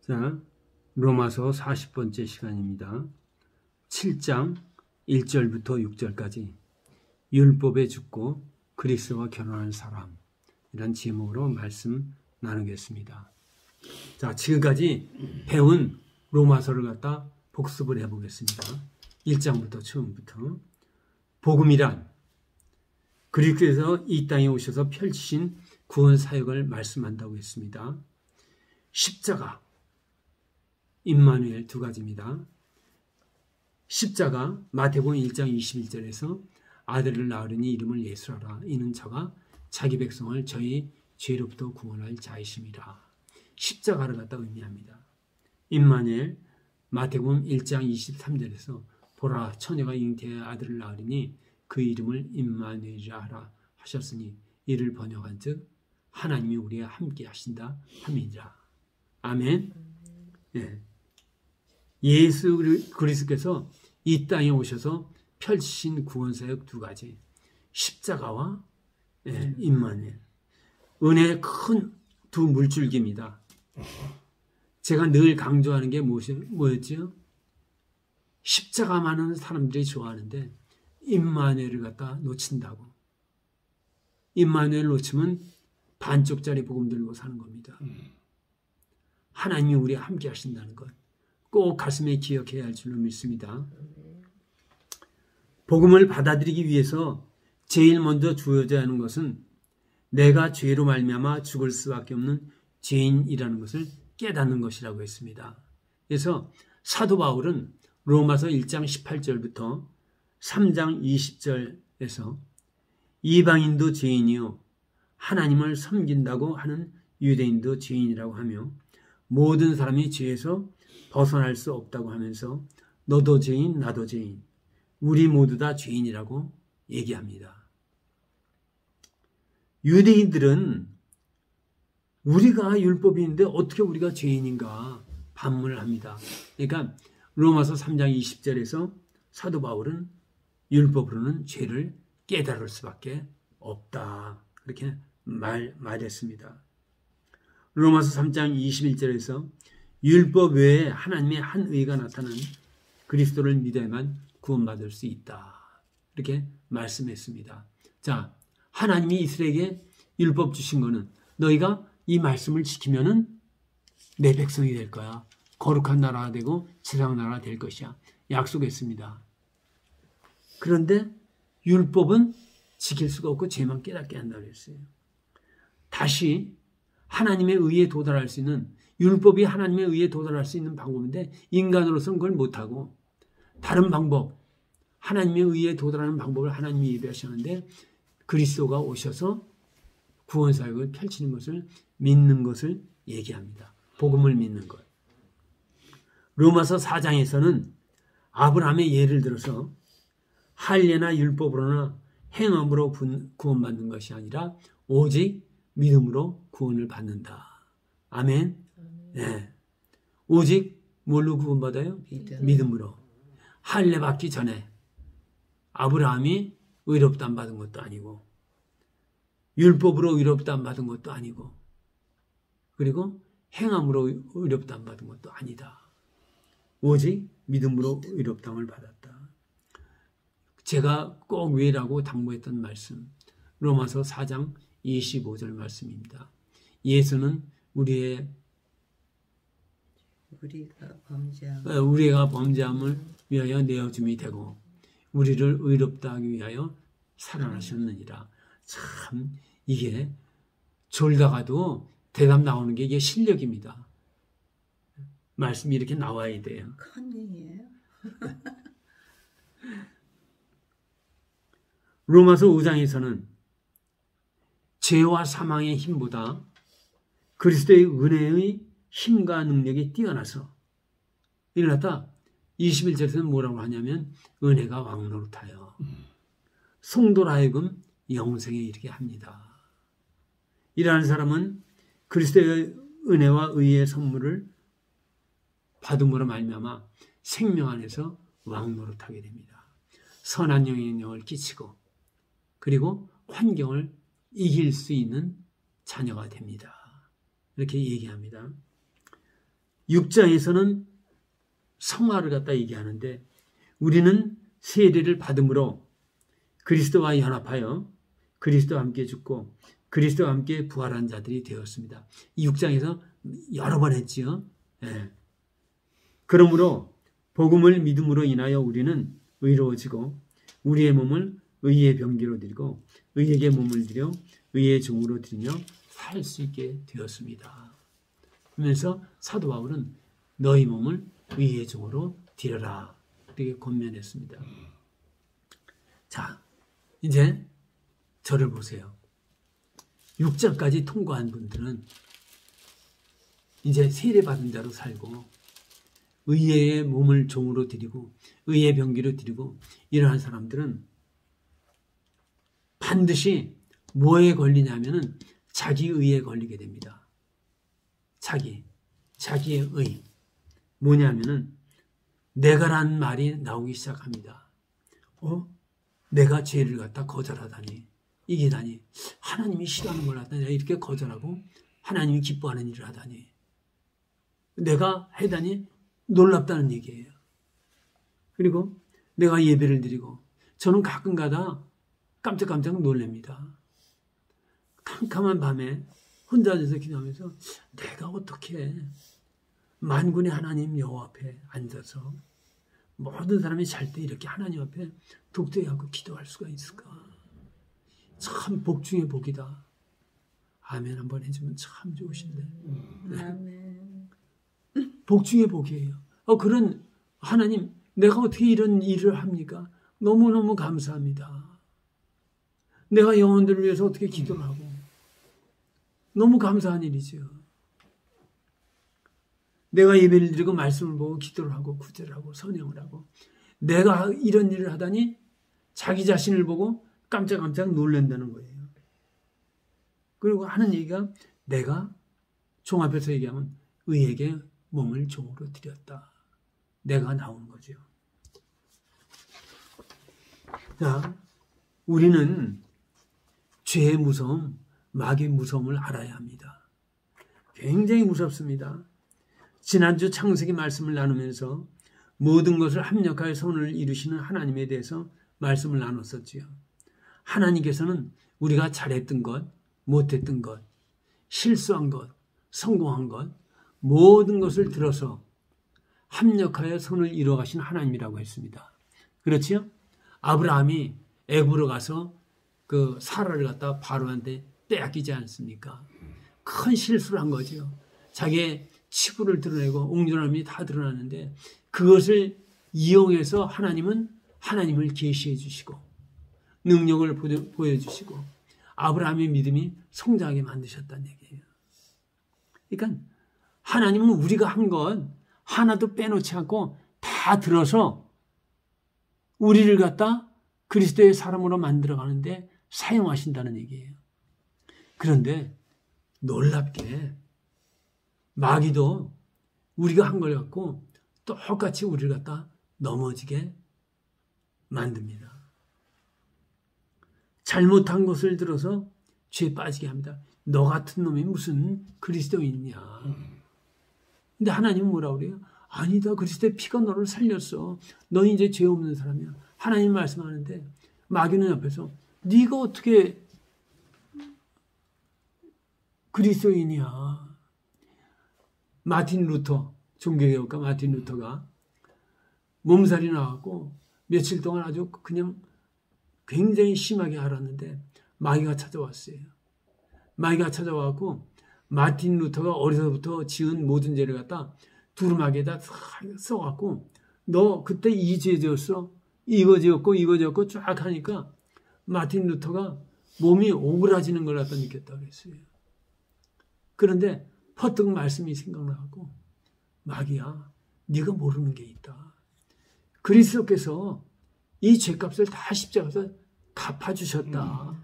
자, 로마서 40번째 시간입니다. 7장 1절부터 6절까지 율법에 죽고 그리스도와 결혼한 사람, 이런 제목으로 말씀 나누겠습니다. 자, 지금까지 배운 로마서를 갖다 복습을 해보겠습니다. 1장부터 처음부터. 복음이란 그리스도께서 이 땅에 오셔서 펼치신 구원 사역을 말씀한다고 했습니다. 십자가, 임마누엘 두 가지입니다. 십자가, 마태복음 1장 21절에서 아들을 낳으리니 이름을 예수라라. 이는 저가 자기 백성을 저희 죄로부터 구원할 자이심이라. 십자가를 갖다 의미합니다. 임마누엘, 마태복음 1장 23절에서 보라 처녀가 잉태하여 아들을 낳으리니 그 이름을 임마누엘이라 하라 하셨으니 이를 번역한즉 하나님이 우리와 함께 하신다 함이니라. 아멘. 네. 예수 그리스도께서 이 땅에 오셔서 펼치신 구원사역 두 가지, 십자가와 임마누엘, 은혜의 큰 두 물줄기입니다. 제가 늘 강조하는 게 뭐였죠? 십자가 많은 사람들이 좋아하는데 임마누엘을 갖다 놓친다고. 임마누엘 놓치면 반쪽짜리 복음 들고 사는 겁니다. 하나님이 우리와 함께 하신다는 것 꼭 가슴에 기억해야 할 줄로 믿습니다. 복음을 받아들이기 위해서 제일 먼저 주어져야 하는 것은 내가 죄로 말미암아 죽을 수밖에 없는 죄인이라는 것을 깨닫는 것이라고 했습니다. 그래서 사도 바울은 로마서 1장 18절부터 3장 20절에서 이방인도 죄인이요 하나님을 섬긴다고 하는 유대인도 죄인이라고 하며 모든 사람이 죄에서 벗어날 수 없다고 하면서 너도 죄인 나도 죄인 우리 모두 다 죄인이라고 얘기합니다. 유대인들은 우리가 율법인데 어떻게 우리가 죄인인가 반문을 합니다. 그러니까 로마서 3장 20절에서 사도 바울은 율법으로는 죄를 깨달을 수밖에 없다. 그렇게 말했습니다. 로마서 3장 21절에서 율법 외에 하나님의 한 의가 나타난 그리스도를 믿어야만 구원받을 수 있다. 이렇게 말씀했습니다. 자, 하나님이 이스라엘에게 율법 주신 거는 너희가 이 말씀을 지키면은 내 백성이 될 거야. 거룩한 나라가 되고 세상 나라가 될 것이야. 약속했습니다. 그런데 율법은 지킬 수가 없고 죄만 깨닫게 한다고 했어요. 다시 하나님의 의에 도달할 수 있는, 율법이 하나님의 의에 도달할 수 있는 방법인데 인간으로서는 그걸 못하고 다른 방법, 하나님의 의에 도달하는 방법을 하나님이 예배하시는데 그리스도가 오셔서 구원사역을 펼치는 것을 믿는 것을 얘기합니다. 복음을 믿는 것. 로마서 4장에서는 아브라함의 예를 들어서 할례나 율법으로나 행함으로 구원받는 것이 아니라 오직 믿음으로 구원을 받는다. 아멘. 네. 오직 뭘로 구원받아요? 믿음으로. 할례 받기 전에 아브라함이 의롭다함 받은 것도 아니고 율법으로 의롭다함 받은 것도 아니고 그리고 행함으로 의롭다함 받은 것도 아니다. 오직 믿음으로 의롭다함을 받았다. 제가 꼭 외라고 당부했던 말씀, 로마서 4장 25절 말씀입니다. 예수는 우리가 범죄함을 위하여 내어줌이 되고 우리를 의롭다 하기 위하여 살아나셨느니라. 참 이게 졸다가도 대답 나오는 게 이게 실력입니다. 말씀이 이렇게 나와야 돼요. 큰 얘기예요. 로마서 5장에서는 죄와 사망의 힘보다 그리스도의 은혜의 힘과 능력이 뛰어나서 일어났다. 21절에서는 뭐라고 하냐면 은혜가 왕노릇하여 성도로 하여금 영생에 이르게 합니다. 이러한 사람은 그리스도의 은혜와 의의 선물을 받음으로 말미암아 생명 안에서 왕노릇하게 됩니다. 선한 영향력을 끼치고 그리고 환경을 이길 수 있는 자녀가 됩니다. 이렇게 얘기합니다. 6장에서는 성화를 갖다 얘기하는데 우리는 세례를 받음으로 그리스도와 연합하여 그리스도와 함께 죽고 그리스도와 함께 부활한 자들이 되었습니다. 이 6장에서 여러 번 했지요. 예. 그러므로 복음을 믿음으로 인하여 우리는 의로워지고 우리의 몸을 의의 병기로 드리고 의에게 몸을 드려 의의 종으로 드리며 살 수 있게 되었습니다. 그러면서 사도 바울은 너희 몸을 의의 종으로 드려라 이렇게 권면했습니다. 자, 이제 저를 보세요. 6장까지 통과한 분들은 이제 세례받은 자로 살고 의의 몸을 종으로 드리고 의의 병기로 드리고 이러한 사람들은 반드시 뭐에 걸리냐면은 자기 의에 걸리게 됩니다. 자기의 의. 뭐냐면은 내가라는 말이 나오기 시작합니다. 내가 죄를 갖다 거절하다니 이기다니 하나님이 싫어하는 걸 하다니 이렇게 거절하고 하나님이 기뻐하는 일을 하다니 내가 하다니 놀랍다는 얘기예요. 그리고 내가 예배를 드리고 저는 가끔가다 깜짝깜짝 놀랍니다. 캄캄한 밤에 혼자 앉아서 기도하면서 내가 어떻게 만군의 하나님 여호와 앞에 앉아서 모든 사람이 잘 때 이렇게 하나님 앞에 독대하고 기도할 수가 있을까? 참 복 중에 복이다. 아멘 한번 해주면 참 좋으신데. 아멘. 복 중에 복이에요. 그런 하나님 내가 어떻게 이런 일을 합니까? 너무너무 감사합니다. 내가 영혼들을 위해서 어떻게 기도를 하고 너무 감사한 일이죠. 내가 예배를 드리고 말씀을 보고 기도를 하고 구제를 하고 선행을 하고 내가 이런 일을 하다니 자기 자신을 보고 깜짝깜짝 놀란다는 거예요. 그리고 하는 얘기가 내가 종 앞에서 얘기하면 의에게 몸을 종으로 드렸다. 내가 나오는 거죠. 자, 우리는 죄의 무서움, 마귀의 무서움을 알아야 합니다. 굉장히 무섭습니다. 지난주 창세기 말씀을 나누면서 모든 것을 합력하여 선을 이루시는 하나님에 대해서 말씀을 나눴었지요. 하나님께서는 우리가 잘했던 것, 못했던 것, 실수한 것, 성공한 것, 모든 것을 들어서 합력하여 선을 이루어가신 하나님이라고 했습니다. 그렇지요? 아브라함이 애굽으로 가서 그 사라를 갖다 바로한테 빼앗기지 않습니까? 큰 실수를 한 거죠. 자기의 치부를 드러내고 옹졸함이 다 드러나는데 그것을 이용해서 하나님은 하나님을 계시해 주시고 능력을 보여주시고 아브라함의 믿음이 성장하게 만드셨다는 얘기예요. 그러니까 하나님은 우리가 한 건 하나도 빼놓지 않고 다 들어서 우리를 갖다 그리스도의 사람으로 만들어가는데 사용하신다는 얘기예요. 그런데 놀랍게 마귀도 우리가 한 걸 갖고 똑같이 우리를 갖다 넘어지게 만듭니다. 잘못한 것을 들어서 죄에 빠지게 합니다. 너 같은 놈이 무슨 그리스도인이냐. 근데 하나님은 뭐라고 그래요? 아니다. 그리스도의 피가 너를 살렸어. 너 이제 죄 없는 사람이야. 하나님 말씀하는데 마귀는 옆에서 네가 어떻게 그리스도인이야. 마틴 루터, 종교개혁가 마틴 루터가 몸살이 나왔고 며칠 동안 아주 그냥 굉장히 심하게 앓았는데 마귀가 찾아왔어요. 마귀가 찾아와서 마틴 루터가 어려서부터 지은 모든 죄를 갖다 두루마기에다 써갖고 너 그때 이 죄 지었어? 이거 지었고 쫙 하니까 마틴 루터가 몸이 오그라지는 걸 갖다 느꼈다고 그랬어요. 그런데 퍼뜩 말씀이 생각나고 마귀야 네가 모르는 게 있다. 그리스도께서 이 죄값을 다 십자가에서 갚아주셨다.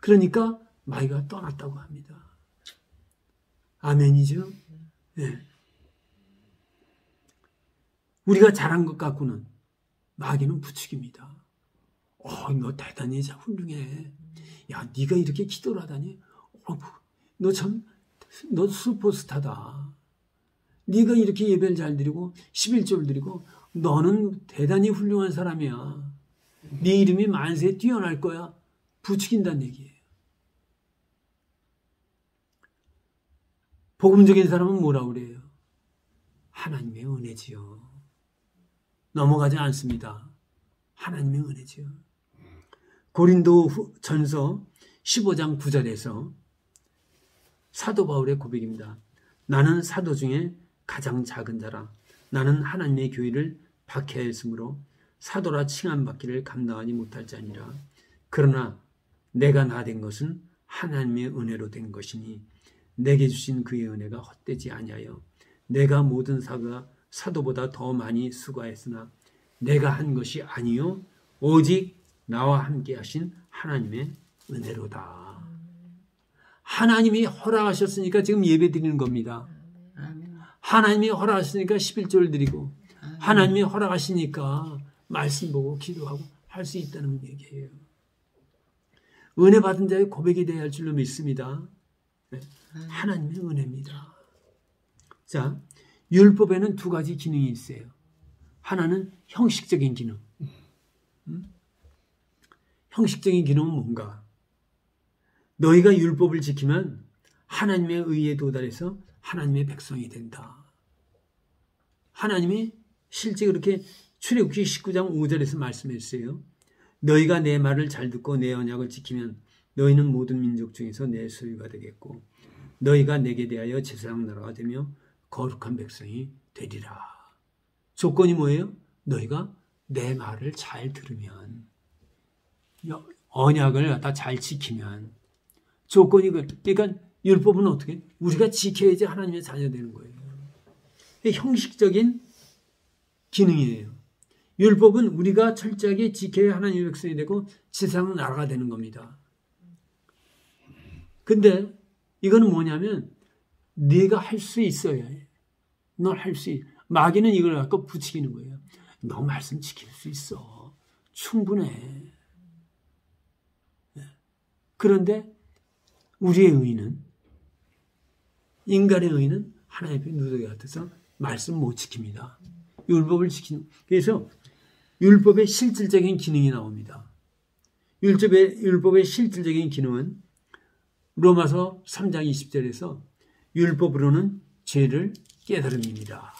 그러니까 마귀가 떠났다고 합니다. 아멘이죠? 네. 우리가 잘한 것 갖고는 마귀는 부추깁니다. 너 대단히 훌륭해. 야, 네가 이렇게 기도를 하다니. 너 슈퍼스타다. 네가 이렇게 예배를 잘 드리고 11조를 드리고 너는 대단히 훌륭한 사람이야. 네 이름이 만세에 뛰어날 거야. 부추긴다는 얘기예요. 복음적인 사람은 뭐라고 그래요? 하나님의 은혜지요. 넘어가지 않습니다. 하나님의 은혜지요. 고린도 전서 15장 9절에서 사도 바울의 고백입니다. 나는 사도 중에 가장 작은 자라. 나는 하나님의 교회를 박해하였으므로 사도라 칭함받기를 감당하지 못할 자니라. 그러나 내가 나 된 것은 하나님의 은혜로 된 것이니 내게 주신 그의 은혜가 헛되지 아니하여 내가 모든 사도보다 더 많이 수고하였으나 내가 한 것이 아니요 오직 나와 함께 하신 하나님의 은혜로다. 하나님이 허락하셨으니까 지금 예배 드리는 겁니다. 하나님이 허락하셨으니까 11조를 드리고 하나님이 허락하시니까 말씀 보고 기도하고 할 수 있다는 얘기예요. 은혜 받은 자의 고백이 되어야 할 줄로 믿습니다. 하나님의 은혜입니다. 자, 율법에는 두 가지 기능이 있어요. 하나는 형식적인 기능. 형식적인 기능은 뭔가? 너희가 율법을 지키면 하나님의 의에 도달해서 하나님의 백성이 된다. 하나님이 실제 그렇게 출애굽기 19장 5절에서 말씀했어요. 너희가 내 말을 잘 듣고 내 언약을 지키면 너희는 모든 민족 중에서 내 소유가 되겠고 너희가 내게 대하여 제사장 나라가 되며 거룩한 백성이 되리라. 조건이 뭐예요? 너희가 내 말을 잘 들으면, 언약을 갖다 잘 지키면. 조건이 그러니까 율법은 어떻게? 우리가 지켜야지 하나님의 자녀 되는 거예요. 형식적인 기능이에요. 율법은 우리가 철저하게 지켜야 하나님의 백성이 되고 세상 나라가 되는 겁니다. 근데 이거는 뭐냐면 네가 할 수 있어야 해. 넌 할 수 있어. 마귀는 이걸 갖고 부추기는 거예요. 너 말씀 지킬 수 있어. 충분해. 그런데 우리의 의는, 인간의 의는 하나님 앞에 누더기 같아서 말씀 못 지킵니다. 율법을 지키는. 그래서 율법의 실질적인 기능이 나옵니다. 율법의 실질적인 기능은 로마서 3장 20절에서 율법으로는 죄를 깨달음입니다.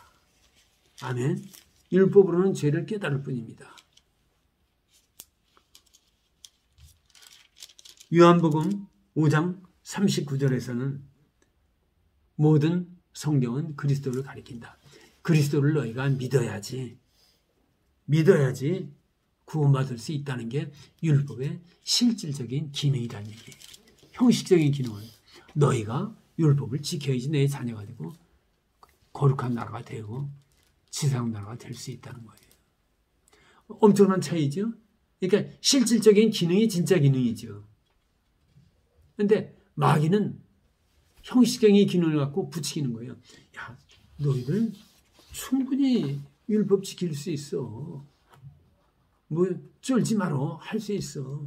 아멘. 율법으로는 죄를 깨달을 뿐입니다. 요한복음 5장 39절에서는 모든 성경은 그리스도를 가리킨다. 그리스도를 너희가 믿어야지 구원받을 수 있다는 게 율법의 실질적인 기능이라는 얘기예요. 형식적인 기능은 너희가 율법을 지켜야지 내 자녀가 되고 거룩한 나라가 되고 지상 나라가 될 수 있다는 거예요. 엄청난 차이죠. 그러니까 실질적인 기능이 진짜 기능이죠. 그런데 마귀는 형식적인 기능을 갖고 부추기는 거예요. 야, 너희들 충분히 율법 지킬 수 있어. 뭐 쫄지 말어. 할 수 있어.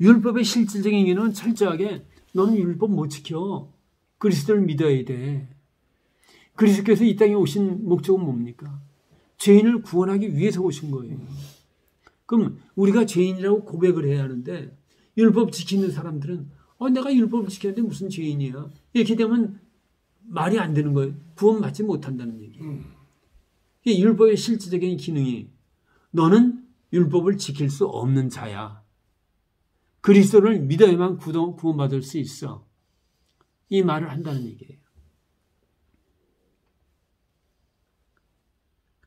율법의 실질적인 기능은 철저하게 너는 율법 못 지켜. 그리스도를 믿어야 돼. 그리스도께서 이 땅에 오신 목적은 뭡니까? 죄인을 구원하기 위해서 오신 거예요. 그럼 우리가 죄인이라고 고백을 해야 하는데 율법 지키는 사람들은 내가 율법을 지켰는데 무슨 죄인이야. 이렇게 되면 말이 안 되는 거예요. 구원받지 못한다는 얘기예요. 율법의 실질적인 기능이 너는 율법을 지킬 수 없는 자야. 그리스도를 믿어야만 구원받을 수 있어. 이 말을 한다는 얘기예요.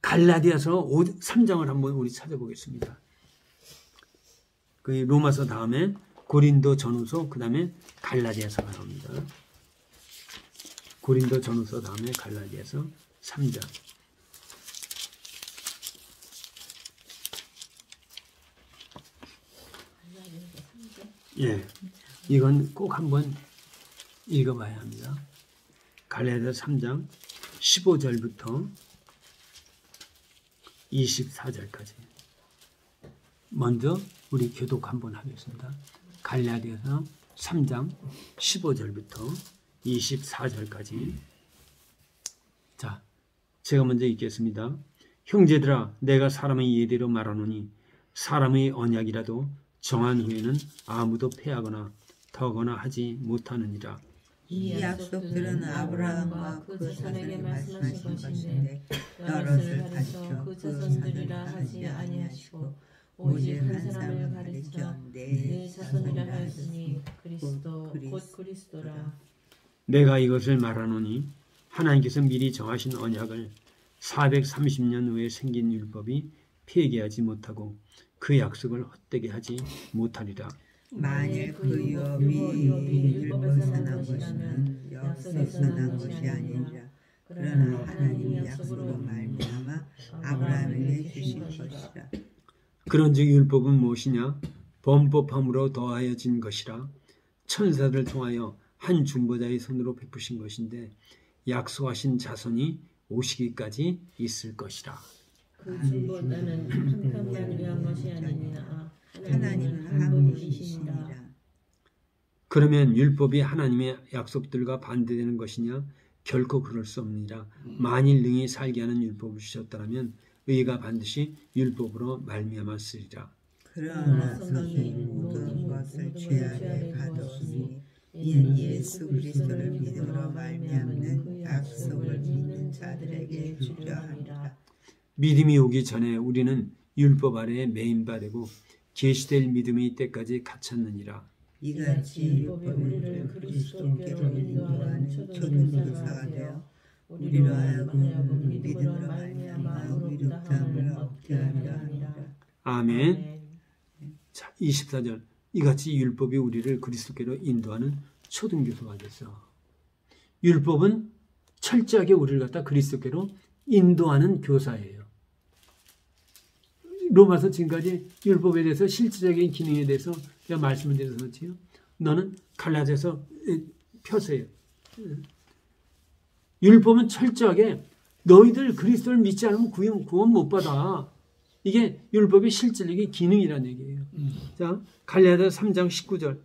갈라디아서 3장을 한번 우리 찾아보겠습니다. 그 로마서 다음에 고린도 전후서, 그 다음에 갈라디아서가 나옵니다. 고린도 전후서 다음에 갈라디아서 3장. 예, 이건 꼭 한번 읽어봐야 합니다. 갈라디아서 3장 15절부터 24절까지. 먼저 우리 교독 한번 하겠습니다. 갈라디아서 3장 15절부터 24절까지. 자, 제가 먼저 읽겠습니다. 형제들아, 내가 사람의 예대로 말하노니 사람의 언약이라도 정한 후에는 아무도 패하거나 더거나 하지 못하느니라. 이 약속들은 아브라함과 그 자손에게 말씀하신 것인데 여럿을 가르쳐 그 자손들이라 하지 아니하시고 오직 한 사람을 가르쳐 내 자손이라 하였으니 그리스도 곧 그리스도라. 내가 이것을 말하노니 하나님께서 미리 정하신 언약을 430년 후에 생긴 율법이 폐기하지 못하고 그 약속을 헛되게 하지 못하리라. 만일 그 율법이 율법에서 난 것이면 약속에서 난 것이 아니니라. 그러나 하나님의 약속으로 말미암아 아브라함에게 주신 것이라. 그런즉 율법은 무엇이냐? 범법함으로 더하여진 것이라. 천사들을 통하여 한 중보자의 손으로 베푸신 것인데 약속하신 자손이 오시기까지 있을 것이라. 그 중보자는 한 편만 위한 것이 아니니라. 하나님은 한 분이시니라. 그러면 율법이 하나님의 약속들과 반대되는 것이냐? 결코 그럴 수 없느니라. 만일 능히 살게 하는 율법을 주셨다면 의가 반드시 율법으로 말미암았으리라. 그러나 성경이 모든 것을 죄 아래 가두었으니 이는 예수 그리스도를 믿음으로 말미암는 그 약속을 믿는 자들에게 주려 함이라. 믿음이 오기 전에 우리는 율법 아래에 매인바 되고 계시될 믿음의 때까지 갇혔느니라. 이같이 율법이 우리를 그리스도께로 인도하는 초등교사가 되어 우리로 하여금 믿음으로 말미암아 의롭다함을 얻게 하려 함이라. 아멘. 자, 24절. 이같이 율법이 우리를 그리스도께로 인도하는 초등교사가 됐어. 율법은 철저하게 우리를 갖다 그리스도께로 인도하는 교사예요. 로마서 지금까지 율법에 대해서 실질적인 기능에 대해서 제가 말씀을 드렸었지요. 너는 갈라디아서 펴세요. 율법은 철저하게 너희들 그리스도를 믿지 않으면 구원 못 받아. 이게 율법의 실질적인 기능이라는 얘기예요. 자, 갈라디아서 3장 19절.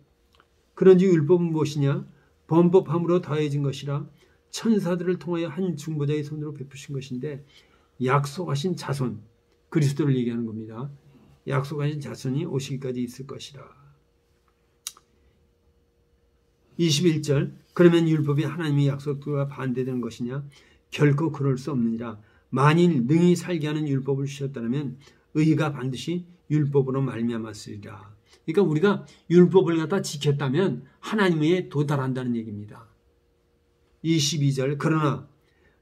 그런지 율법은 무엇이냐? 범법함으로 더해진 것이라 천사들을 통하여 한 중보자의 손으로 베푸신 것인데 약속하신 자손, 그리스도를 얘기하는 겁니다. 약속하신 자손이 오시기까지 있을 것이라. 21절. 그러면 율법이 하나님의 약속과 반대되는 것이냐? 결코 그럴 수 없느니라. 만일 능히 살게 하는 율법을 주셨다면 의가 반드시 율법으로 말미암았으리라. 그러니까 우리가 율법을 갖다 지켰다면 하나님에 도달한다는 얘기입니다. 22절. 그러나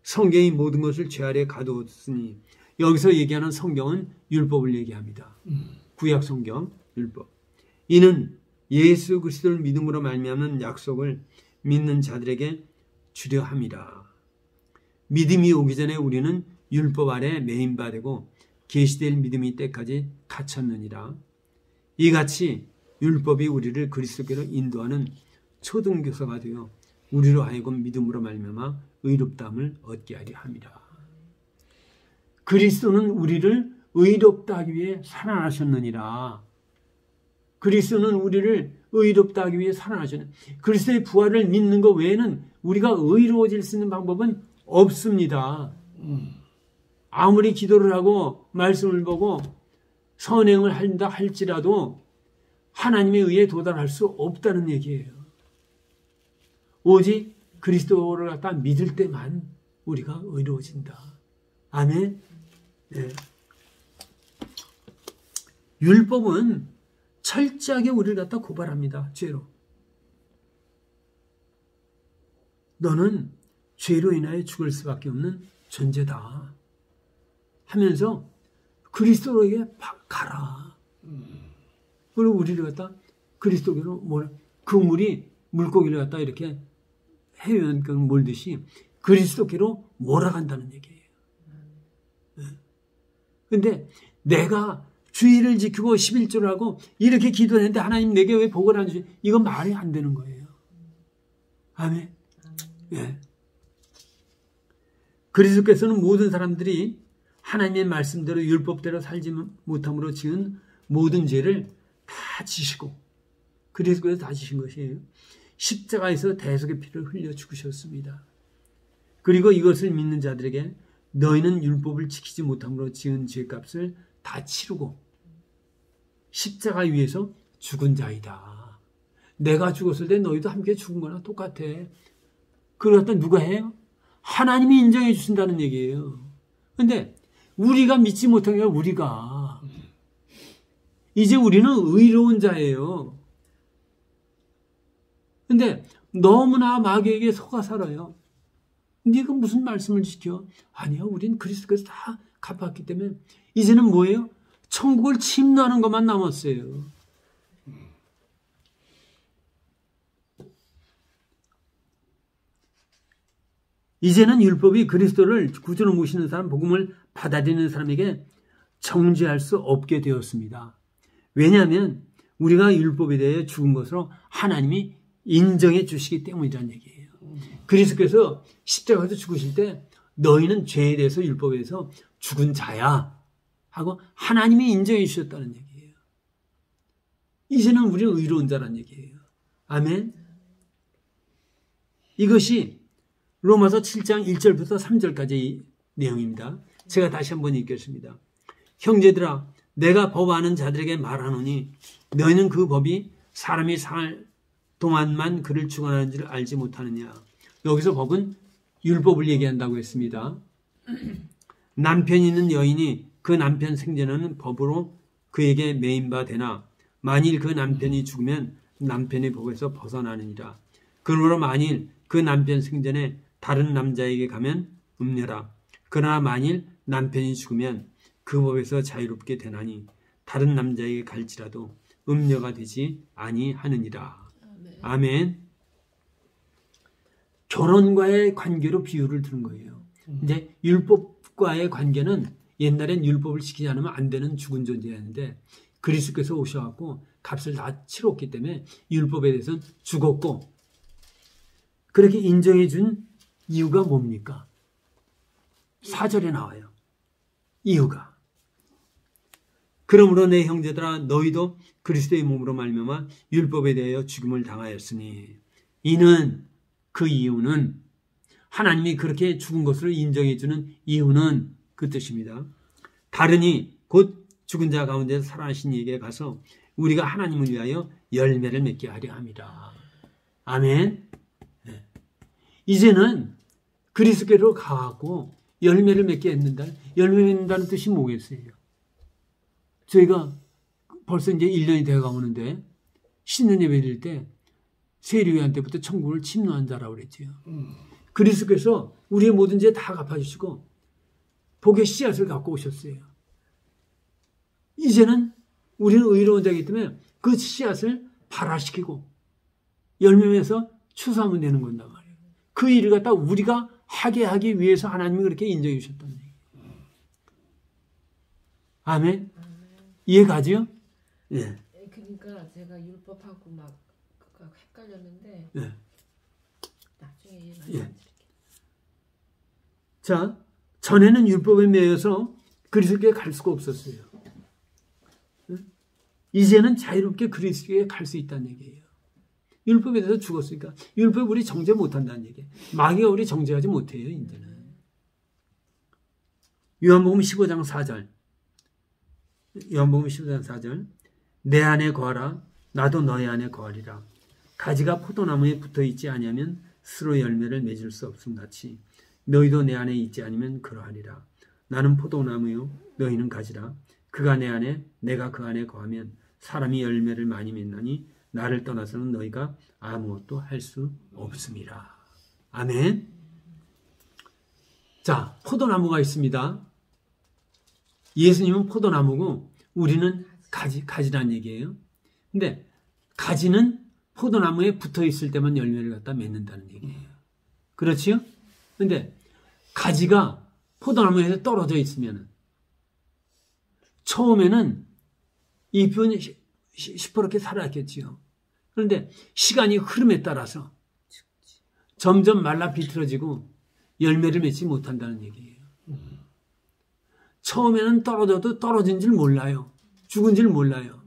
성경이 모든 것을 죄 아래 가두었으니, 여기서 얘기하는 성경은 율법을 얘기합니다. 구약 성경 율법. 이는 예수 그리스도를 믿음으로 말미암는 약속을 믿는 자들에게 주려 함이라. 믿음이 오기 전에 우리는 율법 아래 매인바 되고 계시될 믿음의 때까지 갇혔느니라. 이같이 율법이 우리를 그리스도께로 인도하는 초등교사가 되어 우리로 하여금 믿음으로 말미암아 의롭다함을 얻게 하려 함이라. 그리스도는 우리를 의롭다 하기 위해 살아나셨느니라. 그리스도는 우리를 의롭다 하기 위해 살아나셨느니라. 그리스도의 부활을 믿는 것 외에는 우리가 의로워질 수 있는 방법은 없습니다. 아무리 기도를 하고 말씀을 보고 선행을 한다 할지라도 하나님에 의해 도달할 수 없다는 얘기예요. 오직 그리스도를 갖다 믿을 때만 우리가 의로워진다. 아멘. 네. 율법은 철저하게 우리를 갖다 고발합니다. 죄로. 너는 죄로 인하여 죽을 수밖에 없는 존재다 하면서 그리스도에게 가라. 그리고 우리를 갖다 그리스도로 그 물이 물고기를 갖다 이렇게 해연 몰듯이 그리스도께로 몰아간다는 얘기예요. 그런데 내가 주의를 지키고 11조를 하고 이렇게 기도했는데 하나님 내게 왜 복을 안 주시? 이건 말이 안 되는 거예요. 아멘. 예. 그리스도께서는 모든 사람들이 하나님의 말씀대로 율법대로 살지 못함으로 지은 모든 죄를 다 지시고 그리스도께서 다지신 것이에요. 십자가에서 대속의 피를 흘려 죽으셨습니다. 그리고 이것을 믿는 자들에게 너희는 율법을 지키지 못함으로 지은 죄값을 다 치르고 십자가 위에서 죽은 자이다. 내가 죽었을 때 너희도 함께 죽은 거나 똑같아. 그걸 갖다 누가 해요? 하나님이 인정해 주신다는 얘기예요. 근데 우리가 믿지 못한 게 우리가 이제 우리는 의로운 자예요. 근데 너무나 마귀에게 속아 살아요. 네가 무슨 말씀을 지켜? 아니요, 우린 그리스도께서 다 갚았기 때문에 이제는 뭐예요? 천국을 침노하는 것만 남았어요. 이제는 율법이 그리스도를 구주로 모시는 사람, 복음을 받아들이는 사람에게 정죄할 수 없게 되었습니다. 왜냐하면 우리가 율법에 대해 죽은 것으로 하나님이 인정해 주시기 때문이라는 얘기예요. 그리스도께서 십자가에서 죽으실 때 너희는 죄에 대해서 율법에 대해서 죽은 자야 하고 하나님이 인정해 주셨다는 얘기예요. 이제는 우리는 의로운 자라는 얘기예요. 아멘. 이것이 로마서 7장 1절부터 3절까지 내용입니다. 제가 다시 한번 읽겠습니다. 형제들아, 내가 법 아는 자들에게 말하노니 너희는 그 법이 사람이 살 동안만 그를 주관하는 줄 알지 못하느냐. 여기서 법은 율법을 얘기한다고 했습니다. 남편이 있는 여인이 그 남편 생전에는 법으로 그에게 매인바 되나 만일 그 남편이 죽으면 남편의 법에서 벗어나느니라. 그러므로 만일 그 남편 생전에 다른 남자에게 가면 음녀라. 그러나 만일 남편이 죽으면 그 법에서 자유롭게 되나니 다른 남자에게 갈지라도 음녀가 되지 아니하느니라. 아멘. 결혼과의 관계로 비유를 드는 거예요. 근데 율법과의 관계는 옛날엔 율법을 지키지 않으면 안 되는 죽은 존재였는데 그리스도께서 오셔갖고 값을 다 치렀기 때문에 율법에 대해서는 죽었고 그렇게 인정해 준 이유가 뭡니까? 4절에 나와요. 이유가. 그러므로 내 형제들아 너희도 그리스도의 몸으로 말미암아 율법에 대하여 죽임을 당하였으니 이는 그 이유는 하나님이 그렇게 죽은 것으로 인정해 주는 이유는 그 뜻입니다. 다르니 곧 죽은 자 가운데서 살아나신 이에게 가서 우리가 하나님을 위하여 열매를 맺게 하려 함이라. 아멘. 네. 이제는 그리스도께로 가고 열매를 맺게 했는다. 열매 맺는다는 뜻이 뭐겠어요? 저희가 벌써 이제 1년이 되어 가는데 신년 예배 드릴 때 세리요한 때부터 천국을 침노한 자라고 그랬죠. 그리스도께서 우리의 모든 죄 다 갚아주시고 복의 씨앗을 갖고 오셨어요. 이제는 우리는 의로운 자이기 때문에 그 씨앗을 발화시키고 열매에서 추수하면 되는 건단 말이에요. 그 일을 갖다 우리가 하게 하기 위해서 하나님이 그렇게 인정해 주셨다는 얘기예요. 아멘. 이해가죠? 예. 그러니까 제가 율법하고 막 헷갈렸는데 예. 나중에 예. 자, 전에는 율법에 매여서 그리스도께 갈 수가 없었어요. 이제는 자유롭게 그리스도께 갈 수 있다는 얘기예요. 율법에 대해서 죽었으니까 율법 우리 정죄 못한다는 얘기예요. 마귀가 우리 정죄하지 못해요. 이제는. 요한복음 15장 4절. 요한복음 15장 4절. 내 안에 거하라 나도 너희 안에 거하리라. 가지가 포도나무에 붙어있지 아니하면 스스로 열매를 맺을 수 없음 같이 너희도 내 안에 있지 않으면 그러하리라. 나는 포도나무요 너희는 가지라. 그가 내 안에 내가 그 안에 거하면 사람이 열매를 많이 맺나니 나를 떠나서는 너희가 아무것도 할 수 없음이라. 아멘. 자, 포도나무가 있습니다. 예수님은 포도나무고 우리는 가지란 얘기예요. 근데 가지는 포도나무에 붙어 있을 때만 열매를 갖다 맺는다는 얘기예요. 그렇지요? 근데 가지가 포도나무에서 떨어져 있으면 처음에는 잎은 시퍼렇게 살아있겠지요. 그런데 시간이 흐름에 따라서 점점 말라 비틀어지고 열매를 맺지 못한다는 얘기예요. 처음에는 떨어져도 떨어진 줄 몰라요. 죽은 줄 몰라요.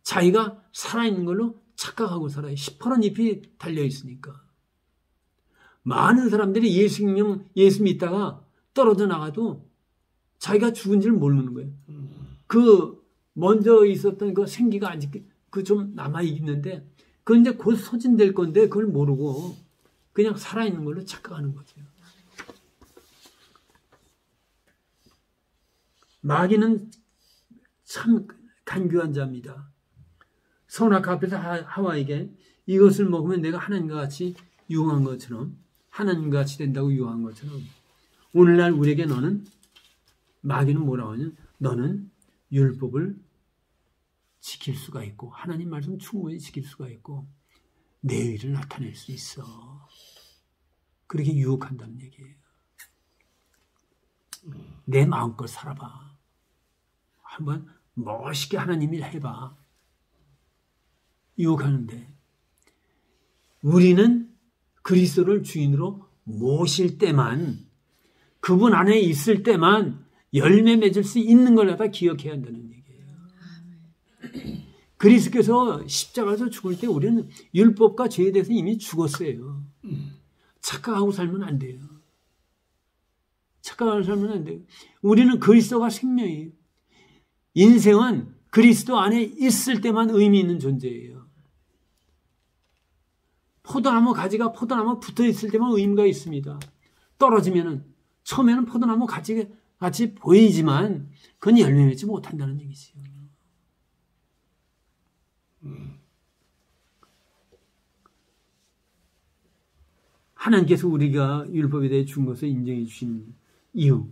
자기가 살아있는 걸로 착각하고 살아요. 시퍼런 잎이 달려있으니까. 많은 사람들이 예수 믿다가 떨어져 나가도 자기가 죽은 줄 모르는 거예요. 그 먼저 있었던 그 생기가 아직 그 좀 남아있는데 그건 이제 곧 소진될 건데 그걸 모르고 그냥 살아있는 걸로 착각하는 거죠. 마귀는 참 간교한 자입니다. 선악 앞에서 하와에게 이것을 먹으면 내가 하나님과 같이 유황한 것처럼 하나님과 같이 된다고 유황한 것처럼 오늘날 우리에게 마귀는 뭐라고 하냐? 너는 율법을 지킬 수가 있고 하나님 말씀 충분히 지킬 수가 있고 내 의를 나타낼 수 있어. 그렇게 유혹한다는 얘기예요. 내 마음껏 살아봐. 한번 멋있게 하나님 일 해봐. 유혹하는데 우리는 그리스도를 주인으로 모실 때만 그분 안에 있을 때만 열매 맺을 수 있는 걸 갖다 기억해야 한다는 얘기예요. 그리스도께서 십자가에서 죽을 때 우리는 율법과 죄에 대해서 이미 죽었어요. 착각하고 살면 안 돼요. 착각하고 살면 안 돼요. 우리는 그리스도가 생명이에요. 인생은 그리스도 안에 있을 때만 의미 있는 존재예요. 포도나무 가지가 포도나무 붙어 있을 때만 의미가 있습니다. 떨어지면은 처음에는 포도나무 가지가 같이 보이지만 그건 열매 맺지 못한다는 얘기지요. 하나님께서 우리가 율법에 대해 준 것을 인정해 주신 이유,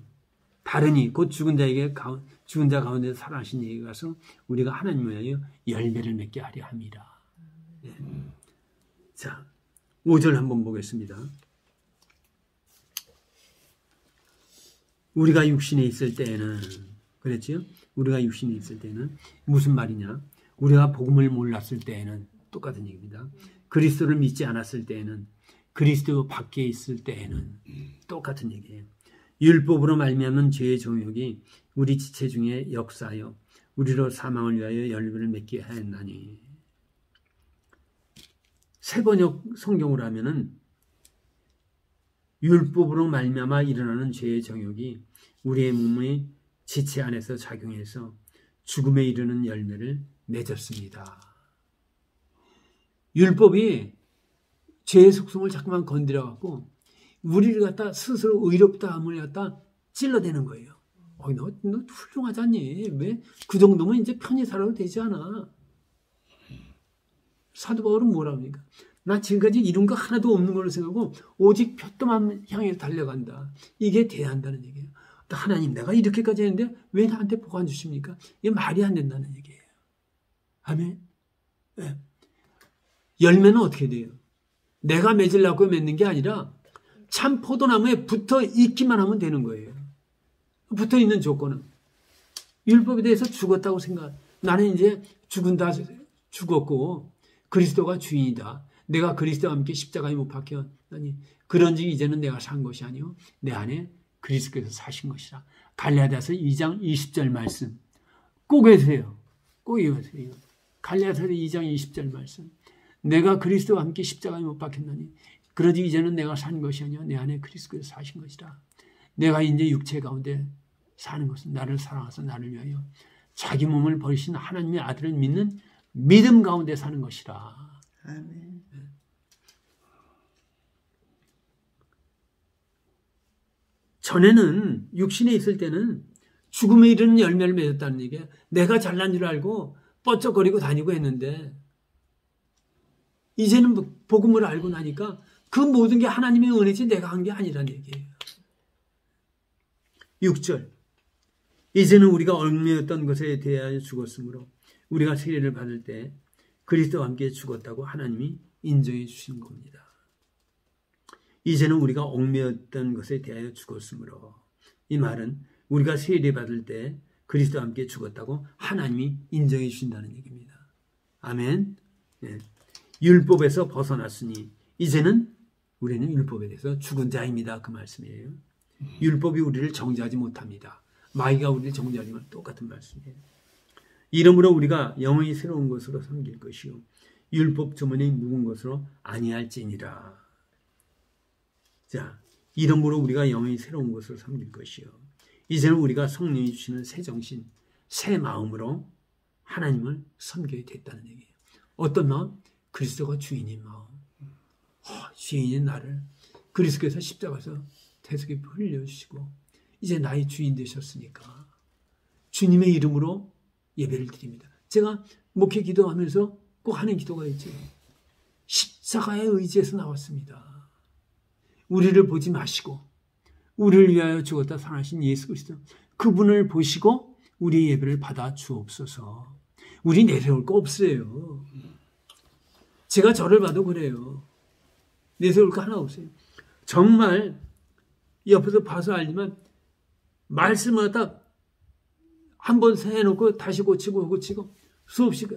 다르니 곧 죽은 자 가운데 살아신 얘기 가서 우리가 하나님을 위하여 열매를 맺게 하려 합니다. 네. 자, 5절 한번 보겠습니다. 우리가 육신에 있을 때에는 그랬죠? 우리가 육신에 있을 때는 무슨 말이냐? 우리가 복음을 몰랐을 때에는 똑같은 얘기입니다. 그리스도를 믿지 않았을 때에는 그리스도 밖에 있을 때에는 똑같은 얘기예요. 율법으로 말미암은 죄의 정욕이 우리 지체 중에 역사하여 우리로 사망을 위하여 열매를 맺게 하였나니. 세번역 성경으로 하면은 율법으로 말미암아 일어나는 죄의 정욕이 우리의 몸의 지체 안에서 작용해서 죽음에 이르는 열매를 맺었습니다. 율법이 죄의 속성을 자꾸만 건드려갖고 우리를 갖다 스스로 의롭다함을 갖다 찔러대는 거예요. 너 훌륭하지 않니? 왜 그 정도면 이제 편히 살아도 되지 않아? 사도 바울은 뭐라 합니까? 나 지금까지 이룬 거 하나도 없는 걸로 생각하고 오직 표도만 향해 달려간다. 이게 돼야 한다는 얘기예요. 하나님, 내가 이렇게까지 했는데 왜 나한테 복 안 주십니까? 이게 말이 안 된다는 얘기예요. 아멘. 네. 열매는 어떻게 돼요? 내가 맺으려고 맺는 게 아니라 참 포도나무에 붙어 있기만 하면 되는 거예요. 붙어 있는 조건은 율법에 대해서 죽었다고 생각. 나는 이제 죽었고 그리스도가 주인이다. 내가 그리스도와 함께 십자가에 못 박혔다니 그런즉 이제는 내가 산 것이 아니요 내 안에 그리스도께서 사신 것이라. 갈라디아서 2장 20절 말씀 꼭 외우세요. 꼭 외우세요. 갈라디아서 2장 20절 말씀. 내가 그리스도와 함께 십자가에 못 박혔나니 그러지 이제는 내가 산 것이 아니요 내 안에 그리스도께서 사신 것이라. 내가 이제 육체 가운데 사는 것은 나를 사랑하사 나를 위하여 자기 몸을 버리신 하나님의 아들을 믿는 믿음 가운데 사는 것이라. 아멘. 전에는 육신에 있을 때는 죽음에 이르는 열매를 맺었다는 얘기예요. 내가 잘난 줄 알고 뻗쩍거리고 다니고 했는데 이제는 복음을 알고 나니까 그 모든 게 하나님의 은혜지 내가 한 게 아니라는 얘기예요. 6절 이제는 우리가 얽매였던 것에 대하여 죽었으므로 우리가 세례를 받을 때 그리스도와 함께 죽었다고 하나님이 인정해 주신 겁니다. 이제는 우리가 얽매였던 것에 대하여 죽었으므로 이 말은 우리가 세례 받을 때 그리스도와 함께 죽었다고 하나님이 인정해 주신다는 얘기입니다. 아멘. 네. 율법에서 벗어났으니 이제는 우리는 율법에 대해서 죽은 자입니다. 그 말씀이에요. 율법이 우리를 정죄하지 못합니다. 마귀가 우리를 정죄하지만 똑같은 말씀이에요. 이러므로 우리가 영원히 새로운 것으로 섬길 것이요 율법 조문이 묵은 것으로 아니할지니라. 자, 이러므로 우리가 영이 새로운 것을 섬길 것이요. 이제는 우리가 성령이 주시는 새 정신, 새 마음으로 하나님을 섬겨야 됐다는 얘기예요. 어떤 마음? 그리스도가 주인인 마음. 주인인 나를 그리스도께서 십자가에서 대속에 흘려주시고 이제 나의 주인 되셨으니까 주님의 이름으로 예배를 드립니다. 제가 목회 기도하면서 꼭 하는 기도가 있죠. 십자가의 의지에서 나왔습니다. 우리를 보지 마시고 우리를 위하여 죽었다 살아나신 예수 그리스도 그분을 보시고 우리의 예배를 받아 주옵소서. 우리 내세울 거 없어요. 제가 저를 봐도 그래요. 내세울 거 하나 없어요. 정말 옆에서 봐서 알지만 말씀마다 한 번 해놓고 다시 고치고 수없이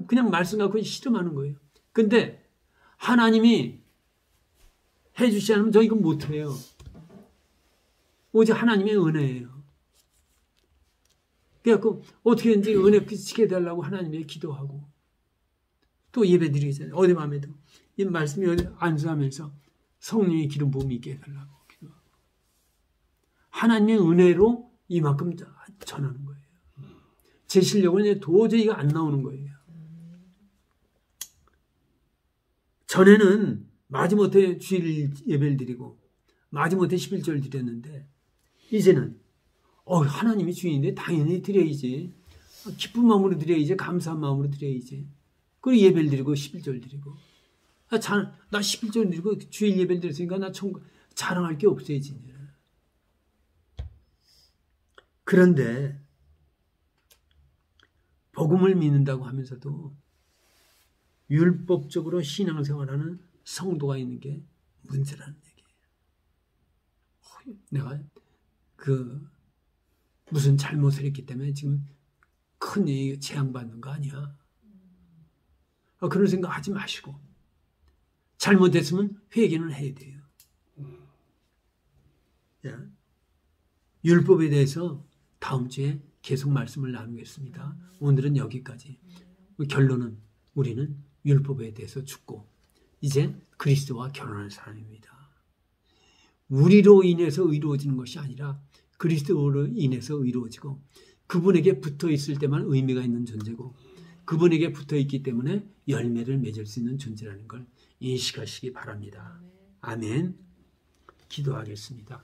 그냥 말씀 갖고 실험하는 거예요. 근데 하나님이 해주시 않으면 저 이거 못해요. 오직 하나님의 은혜예요. 그래갖고 어떻게든지 은혜 끼치게 해달라고 하나님께 기도하고 또 예배 드리잖아요. 어디 밤에도 이 말씀이 안수하면서 성령의 기름 부음이 있게 해달라고 기도하고 하나님의 은혜로 이만큼 전하는 거예요. 제 실력은 도저히 안 나오는 거예요. 전에는 마지못해 주일 예배를 드리고 마지못해 11절 드렸는데 이제는 하나님이 주인인데 당연히 드려야지. 기쁜 마음으로 드려야지. 감사한 마음으로 드려야지. 그리고 예배를 드리고 11절 드리고 나 11절 드리고 주일 예배를 드렸으니까 나 자랑할 게 없어야지. 그런데 복음을 믿는다고 하면서도 율법적으로 신앙생활하는 성도가 있는 게 문제라는 얘기예요. 내가 무슨 잘못을 했기 때문에 지금 큰 재앙받는 거 아니야. 그런 생각 하지 마시고 잘못했으면 회개는 해야 돼요. 율법에 대해서 다음 주에 계속 말씀을 나누겠습니다. 오늘은 여기까지. 결론은 우리는 율법에 대해서 죽고 이제 그리스도와 결혼할 사람입니다. 우리로 인해서 의로워지는 것이 아니라 그리스도로 인해서 의로워지고 그분에게 붙어 있을 때만 의미가 있는 존재고 그분에게 붙어 있기 때문에 열매를 맺을 수 있는 존재라는 걸 인식하시기 바랍니다. 아멘. 기도하겠습니다.